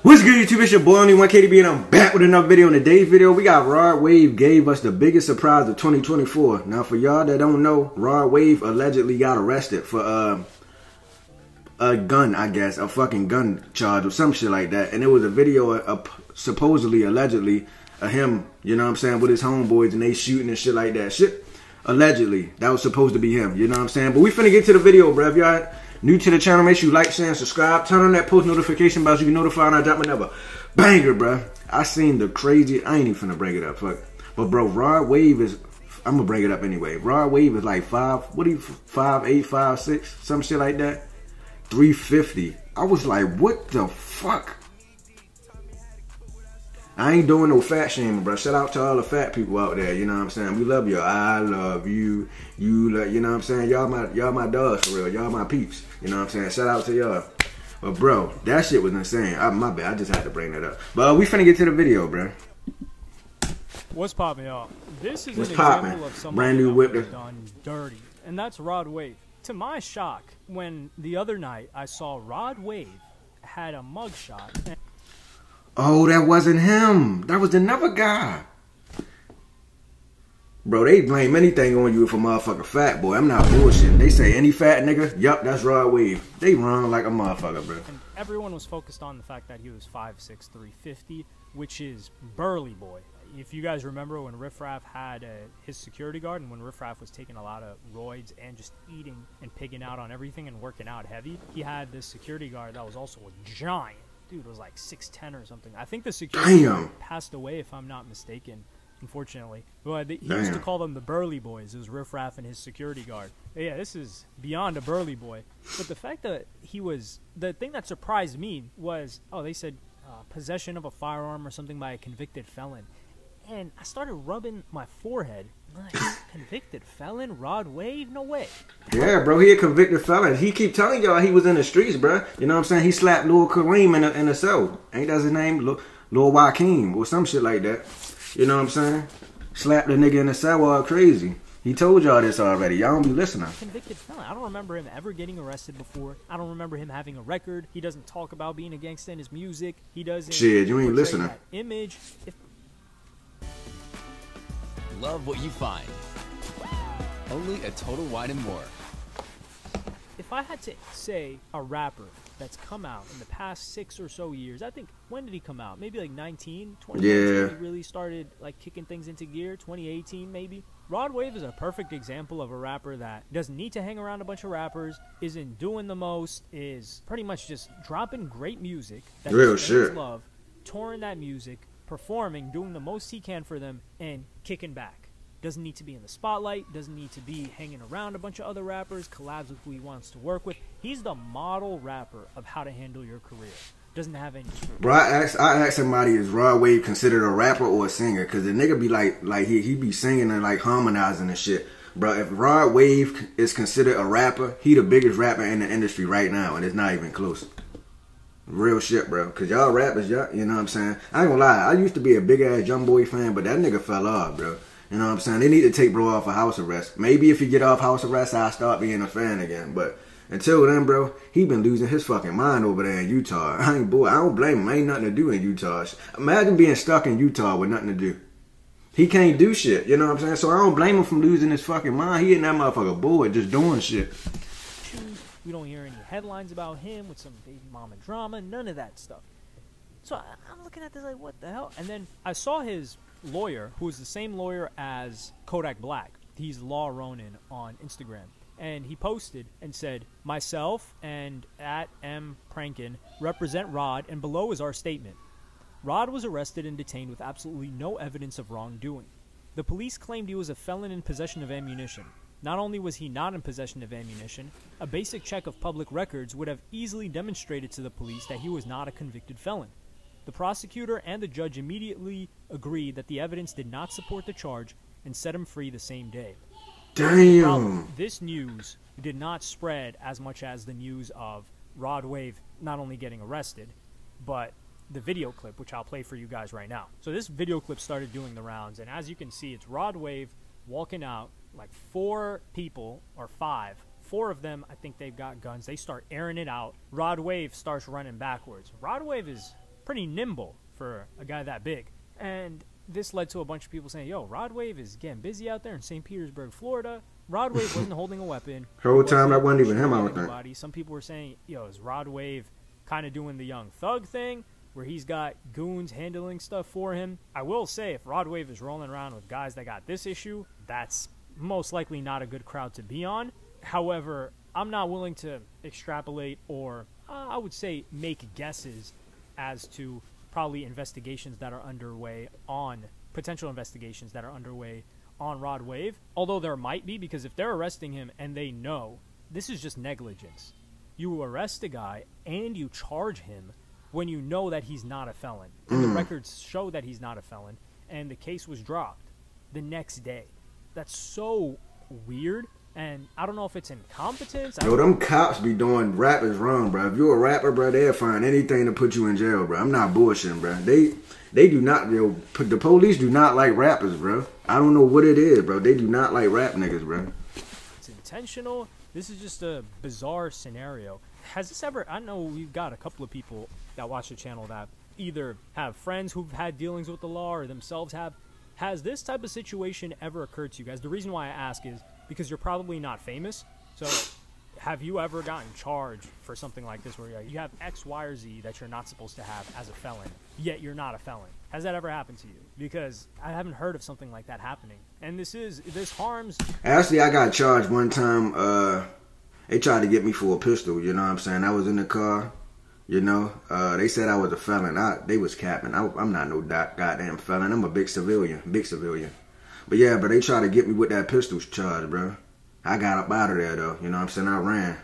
What's good, YouTube? It's your boy Only One KDB, and I'm back with another video. In today's video, we got Rod Wave gave us the biggest surprise of 2024. Now, for y'all that don't know, Rod Wave allegedly got arrested for a gun, I guess, a fucking gun charge or some shit like that. And it was a video of supposedly, allegedly, of him, you know what I'm saying, with his homeboys, and they shooting and shit like that. Shit, allegedly, that was supposed to be him, you know what I'm saying. But we finna get to the video, bro. If y'all new to the channel, make sure you like, share, and subscribe. Turn on that post notification bell so you can notify when I drop another banger, bro. I seen the crazy. I ain't even finna bring it up, fuck. But bro, Rod Wave is. I'm gonna bring it up anyway. Rod Wave is like 5'8", 5'6", some shit like that. 350. I was like, what the fuck? I ain't doing no fat shaming, bro. Shout out to all the fat people out there. You know what I'm saying? We love you. I love you. You know what I'm saying? Y'all my dogs for real. Y'all my peeps. You know what I'm saying? Shout out to y'all. But bro, that shit was insane. My bad. I just had to bring that up. But we finna get to the video, bro. What's poppin', y'all? This is What's an poppin'? example of someone Brand new that whip. was done dirty, and that's Rod Wave. To my shock, when the other night I saw Rod Wave had a mugshot. Oh, that wasn't him. That was another guy. Bro, they blame anything on you if a motherfucker fat, boy. I'm not bullshitting. They say any fat nigga, yup, that's Rod Wave. They run like a motherfucker, bro. And everyone was focused on the fact that he was 5'6", 350, which is burly boy. If you guys remember when Riff Raff had his security guard, and when Riff Raff was taking a lot of roids and just eating and pigging out on everything and working out heavy, he had this security guard that was also a giant. Dude was like 6'10" or something. I think the security guard passed away, if I'm not mistaken, unfortunately. But he used to call them the burly boys. It was Riff Raff and his security guard. But yeah, this is beyond a burly boy. But the fact that he was... The thing that surprised me was, oh, they said possession of a firearm or something by a convicted felon. And I started rubbing my forehead. Like, convicted felon? Rod Wave? No way. Yeah, bro, he a convicted felon. He keep telling y'all he was in the streets, bro. You know what I'm saying? He slapped Lil Kareem in the cell. Ain't that his name? Lil Joaquin or some shit like that. You know what I'm saying? Slapped the nigga in the cell all crazy. He told y'all this already. Y'all don't be listening. Convicted felon. I don't remember him ever getting arrested before. I don't remember him having a record. He doesn't talk about being a gangster in his music. He doesn't... Shit, you ain't listening. Image. Love what you find. Only at Total Wine & More. If I had to say a rapper that's come out in the past 6 or so years, I think, when did he come out? Maybe like 19, 20. Yeah. He really started like kicking things into gear, 2018 maybe. Rod Wave is a perfect example of a rapper that doesn't need to hang around a bunch of rappers, isn't doing the most, is pretty much just dropping great music that real his shit. fans love, touring that music, performing, doing the most he can for them, and kicking back. Doesn't need to be in the spotlight, doesn't need to be hanging around a bunch of other rappers, collabs with who he wants to work with. He's the model rapper of how to handle your career. Doesn't have any... Bro, I asked somebody, is Rod Wave considered a rapper or a singer? Because the nigga be like he be singing and like harmonizing and shit. Bro, if Rod Wave is considered a rapper, he the biggest rapper in the industry right now, and it's not even close. Real shit, bro. Because y'all rappers, y'all, you know what I'm saying? I ain't gonna lie, I used to be a big-ass Young Boy fan, but that nigga fell off, bro. You know what I'm saying? They need to take bro off of house arrest. Maybe if he get off house arrest, I'll start being a fan again. But until then, bro, he been losing his fucking mind over there in Utah. I don't blame him. Ain't nothing to do in Utah. Imagine being stuck in Utah with nothing to do. He can't do shit. You know what I'm saying? So I don't blame him from losing his fucking mind. He in that motherfucker bored just doing shit. We don't hear any headlines about him with some baby mama drama. None of that stuff. So I'm looking at this like, what the hell? And then I saw his lawyer, who is the same lawyer as Kodak Black. He's Law Ronin on Instagram. And he posted and said, myself and @MPrankin represent Rod, and below is our statement. Rod was arrested and detained with absolutely no evidence of wrongdoing. The police claimed he was a felon in possession of ammunition. Not only was he not in possession of ammunition, a basic check of public records would have easily demonstrated to the police that he was not a convicted felon. The prosecutor and the judge immediately agreed that the evidence did not support the charge and set him free the same day. Damn. This news did not spread as much as the news of Rod Wave not only getting arrested, but the video clip, which I'll play for you guys right now. So this video clip started doing the rounds, and as you can see, it's Rod Wave walking out, like 4 people, or 5. 4 of them, I think they've got guns. They start airing it out. Rod Wave starts running backwards. Rod Wave is pretty nimble for a guy that big. And this led to a bunch of people saying, yo, Rod Wave is getting busy out there in St. Petersburg, Florida. Rod Wave wasn't holding a weapon. The whole time that wasn't even him, I would think. Some people were saying, yo, is Rod Wave kind of doing the Young Thug thing where he's got goons handling stuff for him? I will say, if Rod Wave is rolling around with guys that got this issue, that's most likely not a good crowd to be on. However, I'm not willing to extrapolate or, I would say, make guesses as to probably investigations that are underway on, potential investigations that are underway on Rod Wave. Although there might be, because if they're arresting him and they know, this is just negligence. You arrest a guy and you charge him when you know that he's not a felon. And the records show that he's not a felon, and the case was dropped the next day. That's so weird, and I don't know if it's incompetence. Yo, them cops be doing rappers wrong, bro. If you're a rapper, bro, they'll find anything to put you in jail, bro. I'm not bullshitting, bro. They do not, yo, the police do not like rappers, bro. I don't know what it is, bro. They do not like rap niggas, bro. It's intentional. This is just a bizarre scenario. Has this ever, I know we've got a couple of people that watch the channel that either have friends who've had dealings with the law or themselves have. Has this type of situation ever occurred to you guys? The reason why I ask is because you're probably not famous. So have you ever gotten charged for something like this where you have X, Y, or Z that you're not supposed to have as a felon, yet you're not a felon? Has that ever happened to you? Because I haven't heard of something like that happening. And this harms... Actually, I got charged one time. They tried to get me for a pistol, you know what I'm saying? I was in the car, you know. They said I was a felon. They was capping. I'm not no goddamn felon. I'm a big civilian. But yeah, but they tried to get me with that pistol charge, bro. I got up out of there, though. You know what I'm saying? I ran,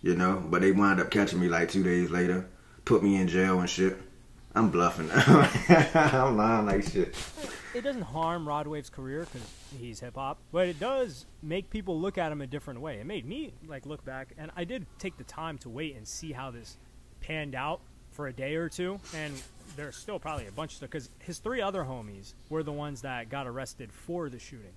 you know. But they wound up catching me like 2 days later. Put me in jail and shit. I'm bluffing. I'm lying like shit. It doesn't harm Rod Wave's career because he's hip-hop, but it does make people look at him a different way. It made me like look back, and I did take the time to wait and see how this panned out for a day or two, and there's still probably a bunch of stuff because his 3 other homies were the ones that got arrested for the shooting.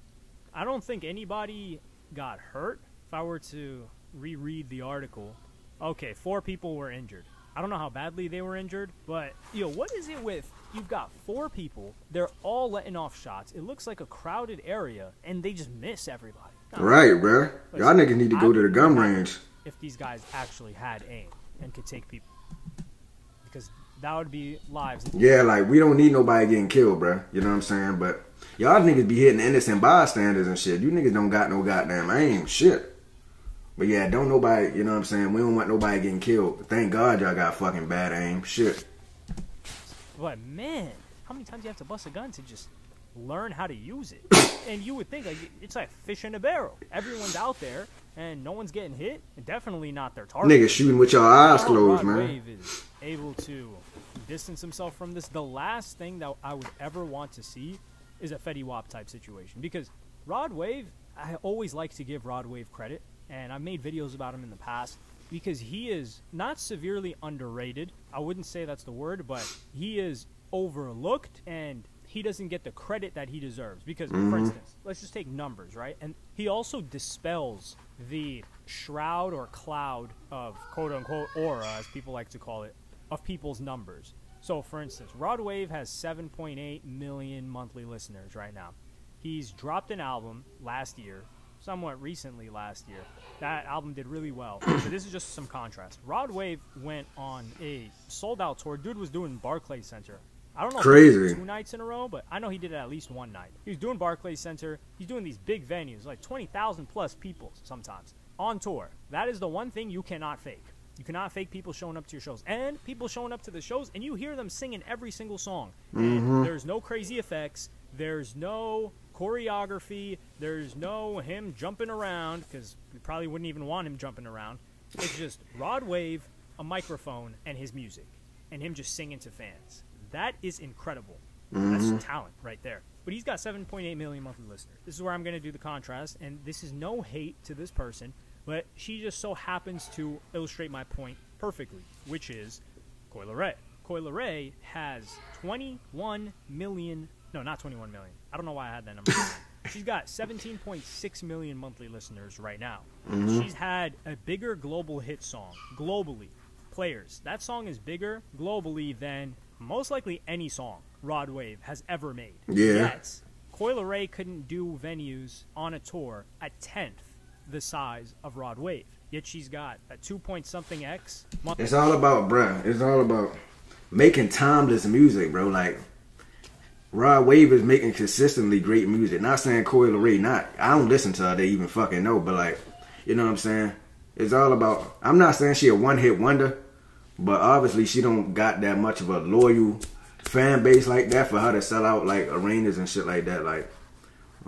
I don't think anybody got hurt. If I were to reread the article, okay, 4 people were injured. I don't know how badly they were injured, but, yo, what is it with, you've got 4 people, they're all letting off shots, it looks like a crowded area, and they just miss everybody. Right, bro. Y'all niggas need to go to the gun range. If these guys actually had aim and could take people, because that would be lives. Yeah, like, we don't need nobody getting killed, bro. You know what I'm saying? But y'all niggas be hitting innocent bystanders and shit. You niggas don't got no goddamn aim. Shit. But yeah, don't nobody, you know what I'm saying? We don't want nobody getting killed. Thank God y'all got fucking bad aim. Shit. But man, how many times do you have to bust a gun to just learn how to use it? And you would think like it's like fish in a barrel. Everyone's out there and no one's getting hit. And definitely not their target. Niggas shooting with your eyes closed, man. Rod Wave is able to distance himself from this. The last thing that I would ever want to see is a Fetty Wap type situation. Because Rod Wave, I always like to give Rod Wave credit. And I've made videos about him in the past because he is not severely underrated. I wouldn't say that's the word, but he is overlooked and he doesn't get the credit that he deserves. Because, for instance, let's just take numbers, right? And he also dispels the shroud or cloud of quote-unquote aura, as people like to call it, of people's numbers. So, for instance, Rod Wave has 7.8 million monthly listeners right now. He's dropped an album last year. Somewhat recently last year. That album did really well. So this is just some contrast. Rod Wave went on a sold-out tour. Dude was doing Barclays Center. I don't know if he did 2 nights in a row, but I know he did it at least 1 night. He was doing Barclays Center. He's doing these big venues, like 20,000 plus people sometimes, on tour. That is the one thing you cannot fake. You cannot fake people showing up to your shows. And people showing up to the shows, and you hear them singing every single song. And there's no crazy effects. There's no choreography. There's no him jumping around, because we probably wouldn't even want him jumping around. It's just Rod Wave, a microphone, and his music, and him just singing to fans. That is incredible. That's talent right there. But he's got 7.8 million monthly listeners. This is where I'm going to do the contrast, and this is no hate to this person, but she just so happens to illustrate my point perfectly, which is Coi Leray. Coi Leray has 21 million. No, not 21 million. I don't know why I had that number. She's got 17.6 million monthly listeners right now. She's had a bigger global hit song, globally. Players. That song is bigger globally than most likely any song Rod Wave has ever made. Yeah. Yet, Coi Leray couldn't do venues on a tour a 10th the size of Rod Wave. Yet she's got a 2-point-something X. It's all about, bruh. It's all about making timeless music, bro. Like, Rod Wave is making consistently great music. Not saying Coi Leray, I don't listen to her to even fucking know, but like, you know what I'm saying? It's all about, I'm not saying she a one-hit wonder, but obviously she don't got that much of a loyal fan base like that for her to sell out like arenas and shit like that, like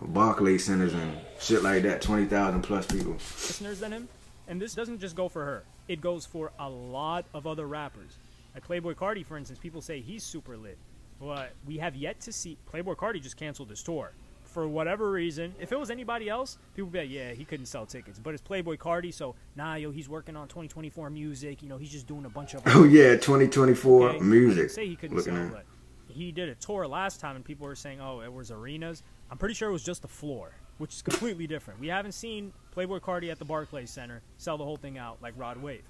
Barclays Centers and shit like that, 20,000 plus people. Listeners than him, and this doesn't just go for her. It goes for a lot of other rappers. Like Playboi Carti, for instance, people say he's super lit. But we have yet to see. Playboi Carti just canceled his tour. For whatever reason. If it was anybody else, people would be like, yeah, he couldn't sell tickets. But it's Playboi Carti, so, nah, yo, he's working on 2024 music. You know, he's just doing a bunch of... Oh, yeah, 2024 music. I say he couldn't sell, but he did a tour last time, and people were saying, oh, it was arenas. I'm pretty sure it was just the floor, which is completely different. We haven't seen Playboi Carti at the Barclays Center sell the whole thing out like Rod Wave.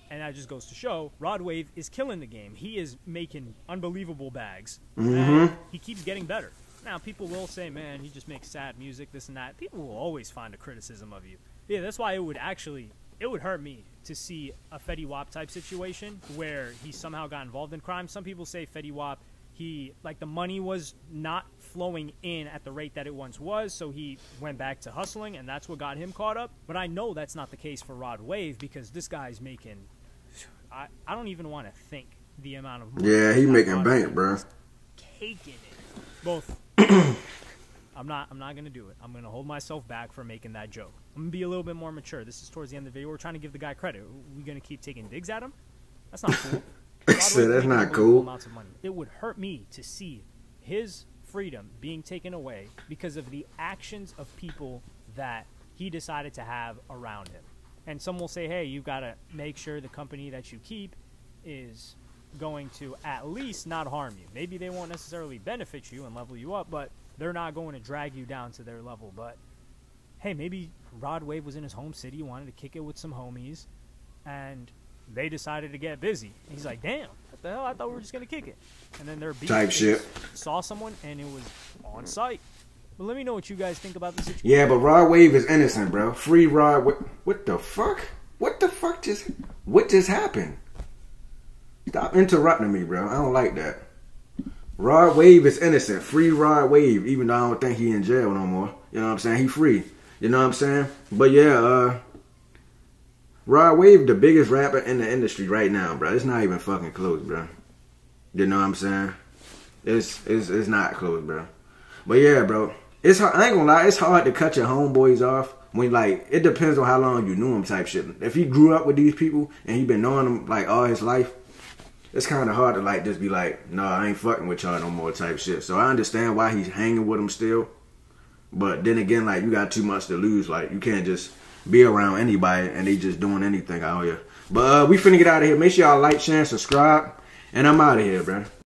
And that just goes to show Rod Wave is killing the game. He is making unbelievable bags. And he keeps getting better. Now, people will say, man, he just makes sad music, this and that. People will always find a criticism of you. Yeah, that's why it would hurt me to see a Fetty Wap type situation where he somehow got involved in crime. Some people say Fetty Wap, the money was not flowing in at the rate that it once was, so he went back to hustling, and that's what got him caught up. But I know that's not the case for Rod Wave because this guy's making... I don't even want to think the amount of money. Yeah, he making bank, bro. Caking it. Both. I'm not gonna do it. I'm gonna hold myself back from making that joke. I'm gonna be a little bit more mature. This is towards the end of the video. We're trying to give the guy credit. We gonna keep taking digs at him? That's not cool. So that's not cool. Amounts of money. It would hurt me to see his freedom being taken away because of the actions of people that he decided to have around him. And some will say, hey, you've got to make sure the company that you keep is going to at least not harm you. Maybe they won't necessarily benefit you and level you up, but they're not going to drag you down to their level. But, hey, maybe Rod Wave was in his home city, wanted to kick it with some homies, and they decided to get busy. And he's like, damn, what the hell? I thought we were just going to kick it. And then their beat type shit. Saw someone, and it was on site. But let me know what you guys think about the situation. Yeah, but Rod Wave is innocent, bro. Free Rod Wave. What the fuck? What the fuck what just happened? Stop interrupting me, bro. I don't like that. Rod Wave is innocent. Free Rod Wave, even though I don't think he in jail no more. You know what I'm saying? He free. You know what I'm saying? But yeah, Rod Wave, the biggest rapper in the industry right now, bro. It's not even fucking close, bro. You know what I'm saying? It's not close, bro. But yeah, bro. It's hard, I ain't gonna lie, it's hard to cut your homeboys off when, like, it depends on how long you knew him type shit. If he grew up with these people and he been knowing them, like, all his life, it's kind of hard to, like, just be like, no, I ain't fucking with y'all no more type shit. So I understand why he's hanging with them still. But then again, like, you got too much to lose. Like, you can't just be around anybody and they just doing anything out here. But we finna get out of here. Make sure y'all like, share, and subscribe. And I'm out of here, bro.